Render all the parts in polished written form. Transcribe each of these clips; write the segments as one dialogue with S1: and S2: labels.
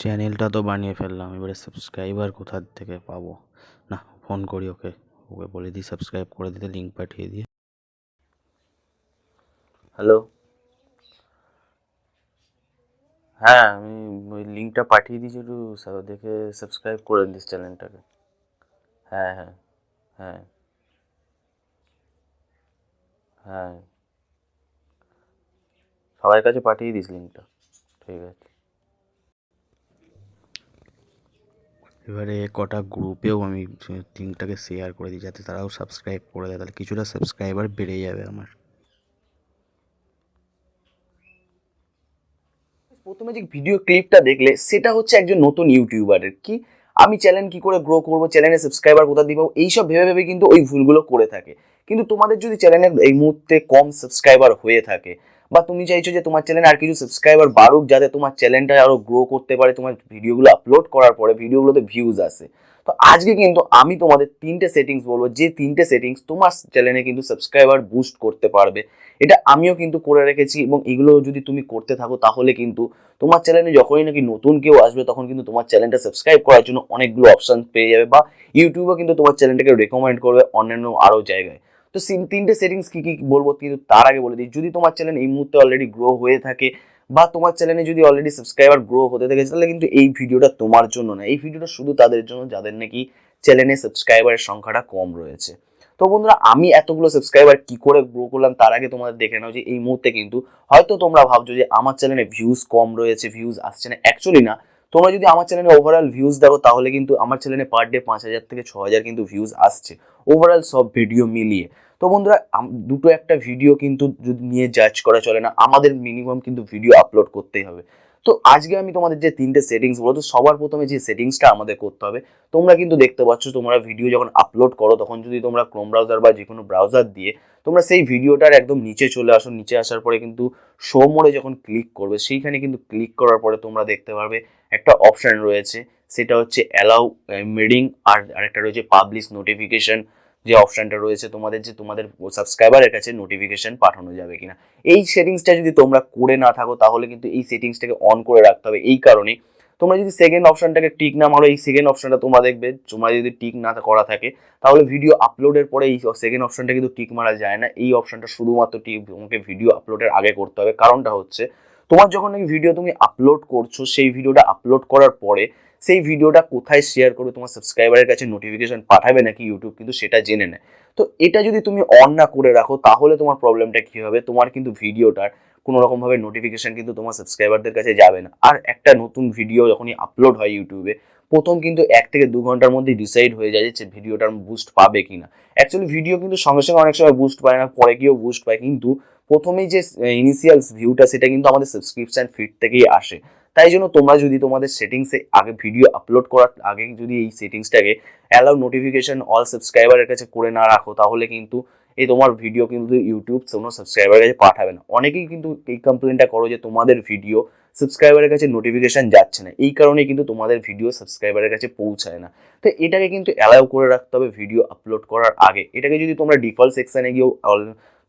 S1: চ্যানেলটা তো বানিয়ে ফেললাম, এবারে সাবস্ক্রাইবার কোথা থেকে পাবো? না, ফোন করি ওকে, বলে দিই সাবস্ক্রাইব করে দিতে, লিঙ্ক পাঠিয়ে দিয়ে। হ্যালো, হ্যাঁ আমি ওই লিঙ্কটা পাঠিয়ে দিয়েছি, একটু দেখে সাবস্ক্রাইব করে দিস চ্যানেলটাকে। হ্যাঁ হ্যাঁ হ্যাঁ হ্যাঁ, সবার কাছে পাঠিয়ে দিস লিঙ্কটা। ঠিক আছে। এবারে কটা গ্রুপেও আমি লিঙ্কটাকে শেয়ার করে দিই, যাতে তারাও সাবস্ক্রাইব করে দেয়, তাহলে কিছুটা সাবস্ক্রাইবার বেড়ে যাবে আমার।
S2: প্রথমে যে ভিডিও ক্লিপটা দেখলে সেটা হচ্ছে একজন নতুন ইউটিউবারের। কি আমি চ্যানেল কি করে গ্রো করবো, চ্যানেলে সাবস্ক্রাইবার কোথা দিব, এইসব ভেবে ভেবে কিন্তু ওই ভুলগুলো করে থাকে। কিন্তু তোমাদের যদি চ্যানেলে এই মুহূর্তে কম সাবস্ক্রাইবার হয়ে থাকে, বা তুমি চাইছো যে তোমার চ্যানেলে আর কিছু সাবস্ক্রাইবার বাড়ুক, যাতে তোমার চ্যানেলটা আরো গ্রো করতে পারে, তোমার ভিডিওগুলো আপলোড করার পরে ভিডিওগুলোতে ভিউজ আসে, তো আজকে কিন্তু আমি তোমাদের তিনটে সেটিংস বলবো, যে তিনটে সেটিংস তোমার চ্যানেলে কিন্তু সাবস্ক্রাইবার বুস্ট করতে পারবে। এটা আমিও কিন্তু করে রেখেছি, এবং এগুলো যদি তুমি করতে থাকো তাহলে কিন্তু তোমার চ্যানেলে যখনই নাকি নতুন কেউ আসবে, তখন কিন্তু তোমার চ্যানেলটা সাবস্ক্রাইব করার জন্য অনেকগুলো অপশন পেয়ে যাবে, বা ইউটিউবও কিন্তু তোমার চ্যানেলটাকে রেকমেন্ড করবে অন্যান্য আরো জায়গায়। তো তিনটে সেটিংস কি কি বলবো, কিন্তু তার আগে বলে দিই, যদি তোমার চ্যানেল এই মুহূর্তে অলরেডি গ্রো হয়ে থাকে, বা তোমার চ্যানেলে যদি অলরেডি সাবস্ক্রাইবার গ্রো হতে থাকে, তাহলে কিন্তু এই ভিডিওটা তোমার জন্য না। এই ভিডিওটা শুধু তাদের জন্য যাদের নাকি চ্যানেলে সাবস্ক্রাইবারের সংখ্যাটা কম রয়েছে। তো বন্ধুরা, আমি এতগুলো সাবস্ক্রাইবার কি করে গ্রো করলাম তার আগে তোমাদের দেখে নাও যে এই মুহূর্তে কিন্তু হয়তো তোমরা ভাবছো যে আমার চ্যানেলে ভিউজ কম রয়েছে, ভিউজ আসছে না। অ্যাকচুয়ালি না, তোমরা যদি আমার চ্যানেলে ওভারঅল ভিউজ দেখো, তাহলে কিন্তু আমার চ্যানেলে পার ডে 5,000 থেকে 6,000 কিন্তু ভিউজ আসছে, ওভারঅল সব ভিডিও মিলিয়ে। তো বন্ধুরা, দুটো একটা ভিডিও কিন্তু যদি নিয়ে জাজ করা চলে না, আমাদের মিনিমাম কিন্তু ভিডিও আপলোড করতেই হবে। তো আজকে আমি তোমাদের যে তিনটে সেটিংস বলবো, তো সবার প্রথমে যে সেটিংসটা আমাদের করতে হবে, তোমরা কিন্তু দেখতে পাচ্ছ তোমরা ভিডিও যখন আপলোড করো, তখন যদি তোমরা ক্রোম ব্রাউজার বা যে কোনো ব্রাউজার দিয়ে তোমরা সেই ভিডিওটার একদম নিচে চলে আসো, নিচে আসার পরে কিন্তু শো মোডে যখন ক্লিক করবে, সেইখানে কিন্তু ক্লিক করার পরে তোমরা দেখতে পারবে একটা অপশন রয়েছে, সেটা হচ্ছে অ্যালাউ এমবেডিং, আর আরেকটা রয়েছে পাবলিশ নোটিফিকেশন। যে অপশনটা রয়েছে তোমাদের, যে তোমাদের সাবস্ক্রাইবারের কাছে নোটিফিকেশন পাঠানো যাবে কিনা, এই সেটিংসটা যদি তোমরা করে না থাকো, তাহলে কিন্তু এই সেটিংসটাকে অন করে রাখতে হবে। এই কারণে তোমরা যদি সেকেন্ড অপশনটাকে টিক না মারো, এই সেকেন্ড অপশনটা তোমরা দেখবে, তোমরা যদি টিক না করা থাকে, তাহলে ভিডিও আপলোডের পরে এই সেকেন্ড অপশনটা কিন্তু টিক মারা যায় না। এই অপশনটা শুধুমাত্র টিক তোমাকে ভিডিও আপলোডের আগে করতে হবে। কারণটা হচ্ছে, তোমার যখন এই ভিডিও তুমি আপলোড করছো, সেই ভিডিওটা আপলোড করার পরে সেই ভিডিওটা কোথায় শেয়ার করবে, তোমার সাবস্ক্রাইবারের কাছে নোটিফিকেশন পাঠাবে নাকি ইউটিউব, কিন্তু সেটা জেনে নেয়। তো এটা যদি তুমি অন না করে রাখো, তাহলে তোমার প্রবলেমটা কি হবে, তোমার কিন্তু ভিডিওটার কোনো রকম ভাবে নোটিফিকেশন কিন্তু তোমার সাবস্ক্রাইবারদের কাছে যাবে না। আর একটা নতুন ভিডিও যখনই আপলোড হয় ইউটিউবে, প্রথম কিন্তু 1 থেকে 2 ঘন্টার মধ্যে ডিসাইড হয়ে যায় যে ভিডিওটার বুস্ট পাবে কিনা। অ্যাকচুয়ালি ভিডিও কিন্তু সঙ্গে সঙ্গে অনেক সময় বুস্ট পায় না, পরে গিয়েও বুস্ট পায়, কিন্তু প্রথমেই যে ইনিশিয়াল ভিউটা, সেটা কিন্তু আমাদের সাবস্ক্রিপশন ফিড থেকেই আসে। তাই জন্য তোমরা যদি তোমাদের সেটিংসে আগে ভিডিও আপলোড করার আগে যদি এই সেটিংসটাকে অ্যালাউ নোটিফিকেশন অল সাবস্ক্রাইবারের কাছে করে না রাখো, তাহলে কিন্তু এই তোমার ভিডিও কিন্তু ইউটিউব কোনো সাবস্ক্রাইবারের কাছে পাঠাবে না। অনেকেই কিন্তু এই কমপ্লেনটা করো যে তোমাদের ভিডিও সাবস্ক্রাইবারের কাছে নোটিফিকেশন যাচ্ছে না, এই কারণে কিন্তু তোমাদের ভিডিও সাবস্ক্রাইবারের কাছে পৌঁছায় না। তো এটাকে কিন্তু অ্যালাউ করে রাখতে হবে ভিডিও আপলোড করার আগে। এটাকে যদি তোমরা ডিফল্ট সেকশনে গিয়েও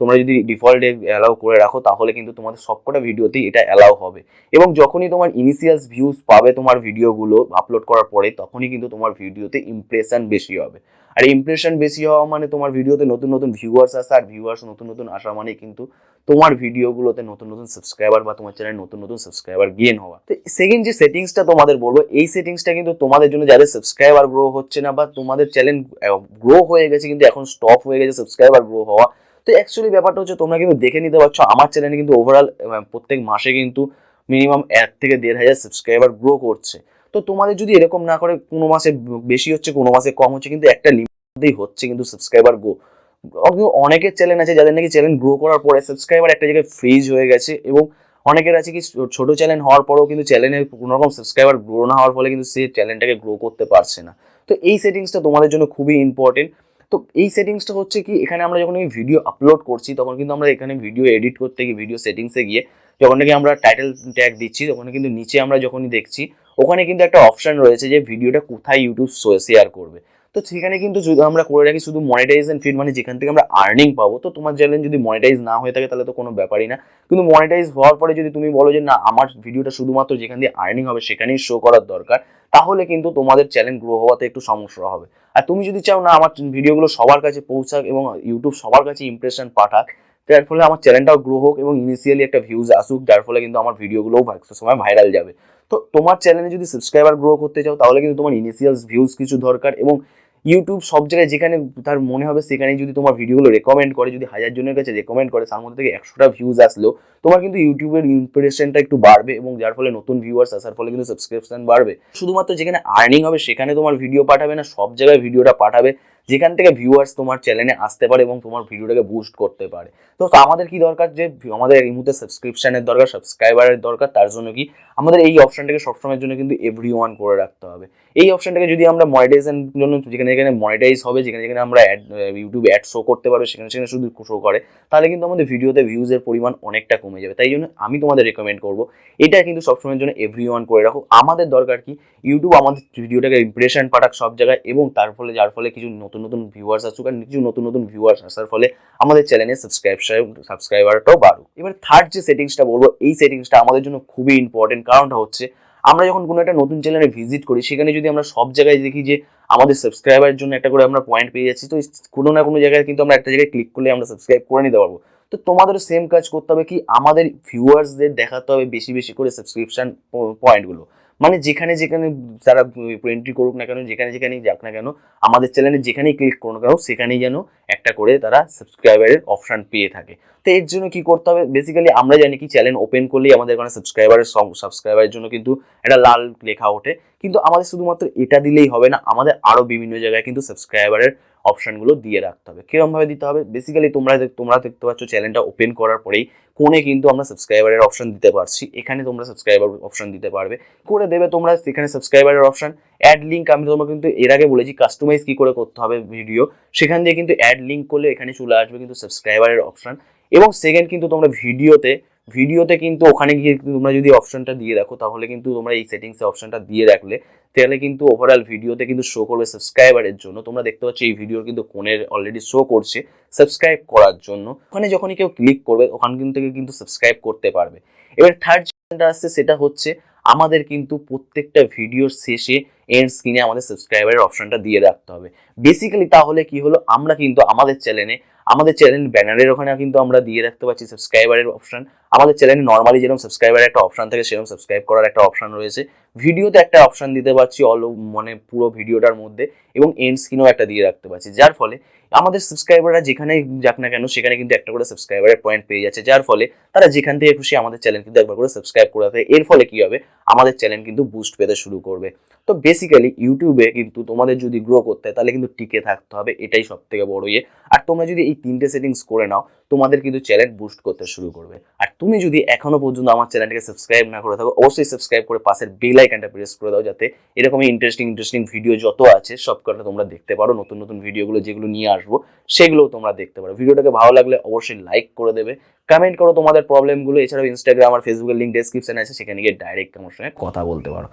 S2: তোমরা যদি ডিফল্টে অ্যালাউ করে রাখো, তাহলে কিন্তু তোমাদের সবকটা ভিডিওতেই এটা অ্যালাউ হবে। এবং যখনই তোমার ইনিশিয়াল ভিউজ পাবে তোমার ভিডিওগুলো আপলোড করার পরে, তখনই কিন্তু তোমার ভিডিওতে ইমপ্রেশন বেশি হবে। আর ইমপ্রেশন বেশি হওয়া মানে তোমার ভিডিওতে নতুন নতুন ভিউয়ার্স আসা, আর ভিউয়ার্স নতুন নতুন আসা মানে কিন্তু তোমার ভিডিওগুলোতে নতুন নতুন সাবস্ক্রাইবার, বা তোমার চ্যানেলে নতুন নতুন সাবস্ক্রাইবার গেইন হওয়া। তো সেকেন্ড যে সেটিংসটা তোমাদের বলবো, এই সেটিংসটা কিন্তু তোমাদের জন্য, যাদের সাবস্ক্রাইবার গ্রো হচ্ছে না, বা তোমাদের চ্যানেল গ্রো হয়ে গেছে কিন্তু এখন স্টপ হয়ে গেছে সাবস্ক্রাইবার গ্রো হওয়া। তো অ্যাকচুয়ালি ব্যাপারটা হচ্ছে, তোমরা কিন্তু দেখে নিতে পারছো আমার চ্যানেলে কিন্তু ওভারঅল প্রত্যেক মাসে কিন্তু মিনিমাম 1 থেকে 1.5 হাজার সাবস্ক্রাইবার গ্রো করছে। তো তোমাদের যদি এরকম না করে, কোনো মাসে বেশি হচ্ছে কোনো মাসে কম হচ্ছে, কিন্তু একটা লিমিটেই হচ্ছে কিন্তু সাবস্ক্রাইবার গ্রো। অনেকের চ্যানেল আছে যাদের নাকি চ্যানেল গ্রো করার পরে সাবস্ক্রাইবার একটা জায়গায় ফ্রিজ হয়ে গেছে, এবং অনেকের আছে কি ছোট চ্যানেল হওয়ার পরেও কিন্তু চ্যানেলের কোনো রকম সাবস্ক্রাইবার গ্রো না হওয়ার ফলে কিন্তু সে চ্যানেলটাকে গ্রো করতে পারছে না। তো এই সেটিংসটা তোমাদের জন্য খুবই ইম্পর্টেন্ট। তো এই সেটিংসটা হচ্ছে কি, এখানে আমরা যখন এই ভিডিও আপলোড করছি, তখন কিন্তু আমরা এখানে ভিডিও এডিট করতে গিয়ে ভিডিও সেটিংসে গিয়ে যখন নাকি আমরা টাইটেল ট্যাগ দিচ্ছি, তখন কিন্তু নিচে আমরা যখনই দেখছি, ওখানে কিন্তু একটা অপশন রয়েছে যে ভিডিওটা কোথায় ইউটিউব শেয়ার করবে। তো সেখানে কিন্তু যদি আমরা করে রাখি শুধু মনিটাইজেশন ফিড, মানে যেখান থেকে আমরা আর্নিং পাবো, তো তোমার চ্যানেল যদি মনিটাইজ না হয়ে থাকে তাহলে তো কোনো ব্যাপারই না। কিন্তু মনিটাইজ হওয়ার পরে যদি তুমি বলো যে না আমার ভিডিওটা শুধুমাত্র যেখান দিয়ে আর্নিং হবে সেখানেই শো করার দরকার, তাহলে কিন্তু তোমাদের চ্যানেল গ্রো হওয়াতে একটু সমস্যা হবে। আর তুমি যদি চাও না আমার ভিডিওগুলো সবার কাছে পৌঁছাক এবং ইউটিউব সবার কাছে ইমপ্রেশন পাঠাক, যার ফলে আমার চ্যানেলটাও গ্রো হোক এবং ইনিশিয়ালি একটা ভিউজ আসুক, যার ফলে কিন্তু আমার ভিডিওগুলোও সময় ভাইরাল যাবে। তো তোমার চ্যানেলে যদি সাবস্ক্রাইবার গ্রো করতে চাও তাহলে কিন্তু তোমার ইনিশিয়াল ভিউজ কিছু দরকার, এবং ইউটিউব সব জায়গায় যেখানে তার মনে হবে সেখানেই যদি তোমার ভিডিওগুলো রেকমেন্ড করে, যদি 1000 জনের কাছে রেকমেন্ড করে তার মধ্যে থেকে 100টা ভিউজ আসলেও তোমার কিন্তু ইউটিউবের ইমপ্রেশনটা একটু বাড়বে, এবং যার ফলে নতুন ভিউয়ার্স আসার ফলে কিন্তু সাবস্ক্রিপশন বাড়বে। শুধুমাত্র যেখানে আর্নিং হবে সেখানে তোমার ভিডিও পাঠাবে না, সব জায়গায় ভিডিওটা পাঠাবে যেখান থেকে ভিউয়ার্স তোমার চ্যানেলে আসতে পারে এবং তোমার ভিডিওটাকে বুস্ট করতে পারে। তো আমাদের কি দরকার, যে আমাদের এই মুহূর্তে সাবস্ক্রিপশনের দরকার, সাবস্ক্রাইবারের দরকার। তার জন্য কি আমাদের এই অপশনটাকে সবসময়ের জন্য কিন্তু এভরিওয়ান করে রাখতে হবে। এই অপশনটাকে যদি আমরা মনিটাইজেশন জন্য যেখানে যেখানে মনিটাইজ হবে, যেখানে যেখানে আমরা ইউটিউব অ্যাড শো করতে পারবে সেখানে সেখানে শুধু শো করে, তাহলে কিন্তু আমাদের ভিডিওতে ভিউজের পরিমাণ অনেকটা কমে যাবে। তাই জন্য আমি তোমাদের রেকমেন্ড করবো এটা কিন্তু সবসময়ের জন্য এভরিওয়ান করে রাখো। আমাদের দরকার কি ইউটিউব আমাদের ভিডিওটাকে ইমপ্রেশন পাঠাক সব জায়গায়, এবং তার ফলে যার ফলে কিছু নতুন নতুন ভিউয়ার্স আসুক, আর কিছু নতুন নতুন ভিউয়ার্স আসার ফলে আমাদের চ্যানেলে সাবস্ক্রাইবারটাও বাড়ুক। এবার থার্ড যে সেটিংসটা বলবো, এই সেটিংসটা আমাদের জন্য খুবই ইম্পর্টেন্ট। কারণটা হচ্ছে আমরা যখন কোনো একটা নতুন চ্যানেলে ভিজিট করি সেখানে যদি আমরা সব জায়গায় দেখি যে আমাদের সাবস্ক্রাইবারের জন্য একটা করে আমরা পয়েন্ট পেয়ে যাচ্ছি, তো কোনো না কোনো জায়গায় কিন্তু আমরা একটা জায়গায় ক্লিক করলে আমরা সাবস্ক্রাইব করে নিতে পারবো। তো তোমাদেরও সেম কাজ করতে হবে, কি আমাদের ভিউয়ার্সদের দেখাতে হবে বেশি বেশি করে সাবস্ক্রিপশন পয়েন্টগুলো। মানে যেখানে যেখানে তারা এন্ট্রি করুক না কেন, যেখানে যেখানেই যাক না কেন, আমাদের চ্যানেলে যেখানেই ক্লিক করুক না কেন সেখানেই যেন একটা করে তারা সাবস্ক্রাইবারের অপশন পেয়ে থাকে। তো এর জন্য কি করতে হবে, বেসিক্যালি আমরা জানি কি চ্যানেল ওপেন করলেই আমাদের এখানে সাবস্ক্রাইবারের জন্য কিন্তু একটা লাল লেখা ওঠে, কিন্তু আমাদের শুধুমাত্র এটা দিলেই হবে না, আমাদের আরো বিভিন্ন জায়গায় কিন্তু সাবস্ক্রাইবারের অপশনগুলো দিয়ে রাখতে হবে। কিরকম ভাবে দিতে হবে, বেসিক্যালি তোমরা দেখতে পাচ্ছ চ্যানেলটা ওপেন করার পরেই কোণে কিন্তু আমরা সাবস্ক্রাইবারের অপশন দিতে পারছি, এখানে তোমরা সাবস্ক্রাইবার অপশন দিতে পারবে, করে দেবে তোমরা সেখানে সাবস্ক্রাইবারের অপশন। অ্যাড লিঙ্ক আমি তোমাকে কিন্তু এর আগে বলেছি কাস্টমাইজ কি করে করতে হবে ভিডিও, সেখান দিয়ে কিন্তু অ্যাড লিঙ্ক করলে এখানে চলে আসবে কিন্তু সাবস্ক্রাইবারের অপশন। এবং সেকেন্ড কিন্তু তোমরা ভিডিওতে কিন্তু ওখানে গিয়ে তোমরা যদি অপশনটা দিয়ে রাখো, তাহলে কিন্তু তোমরা এই সেটিংসে অপশনটা দিয়ে রাখলে তাহলে কিন্তু ওভারঅল ভিডিওতে কিন্তু শো করবে সাবস্ক্রাইবারের জন্য। তোমরা দেখতে পাচ্ছ এই ভিডিওর কিন্তু কোণের অলরেডি শো করছে সাবস্ক্রাইব করার জন্য, ওখানে যখনই কেউ ক্লিক করবে ওখান থেকে কিন্তু সাবস্ক্রাইব করতে পারবে। এবার থার্ড যেটা আসছে সেটা হচ্ছে আমাদের কিন্তু প্রত্যেকটা ভিডিওর শেষে এন্ড স্ক্রিনে আমাদের সাবস্ক্রাইবারের অপশনটা দিয়ে রাখতে হবে। বেসিক্যালি তাহলে কি হলো, আমরা কিন্তু আমাদের চ্যানেল ব্যানারের ওখানে কিন্তু আমরা দিয়ে রাখতে পারছি সাবস্ক্রাইবারের অপশন। আমাদের চ্যানেলে নর্মালি যেরকম সাবস্ক্রাইবারের একটা অপশন থাকে সেরকম সাবস্ক্রাইব করার একটা অপশন রয়েছে, ভিডিওতে একটা অপশন দিতে পারছি মানে পুরো ভিডিওটার মধ্যে, এবং এন্ড স্ক্রিনেও একটা দিয়ে রাখতে পারছি, যার ফলে আমাদের সাবস্ক্রাইবাররা যেখানেই যাক না কেন সেখানে কিন্তু একটা করে সাবস্ক্রাইবারের পয়েন্ট পেয়ে যাচ্ছে, যার ফলে তারা যেখান থেকে খুশি আমাদের চ্যানেল কিন্তু একবার করে সাবস্ক্রাইব করে রাখে। এর ফলে কি হবে, আমাদের চ্যানেল কিন্তু বুস্ট পেতে শুরু করবে। তো বেসিক্যালি ইউটিউবে কিন্তু তোমাদের যদি গ্রো করতে হয় তাহলে কিন্তু টিকে থাকতে হবে, এটাই সব থেকে বড় ইয়ে। আর তোমরা যদি এই 3টে সেটিংস করে নাও তোমাদের কিন্তু চ্যানেল বুস্ট করতে শুরু করবে। আর তুমি যদি এখনো পর্যন্ত আমার চ্যানেলটাকে সাবস্ক্রাইব না করে থাকো অবশ্যই সাবস্ক্রাইব করে পাশের বেল আইকনটা প্রেস করে দাও, যাতে এরকমই ইন্টারেস্টিং ভিডিও যত আছে সবকটা তোমরা দেখতে পারো। নতুন নতুন ভিডিওগুলো যেগুলো নিয়ে আসবো সেগুলোও তোমরা দেখতে পারো। ভিডিওটাকে ভালো লাগলে অবশ্যই লাইক করে দেবে, কমেন্ট করো তোমাদের প্রবলেমগুলো। এছাড়াও ইনস্টাগ্রাম আর ফেসবুকের লিঙ্ক ডেসক্রিপশনে আছে, সেখানে গিয়ে ডাইরেক্ট আমার সঙ্গে কথা বলতে পারো।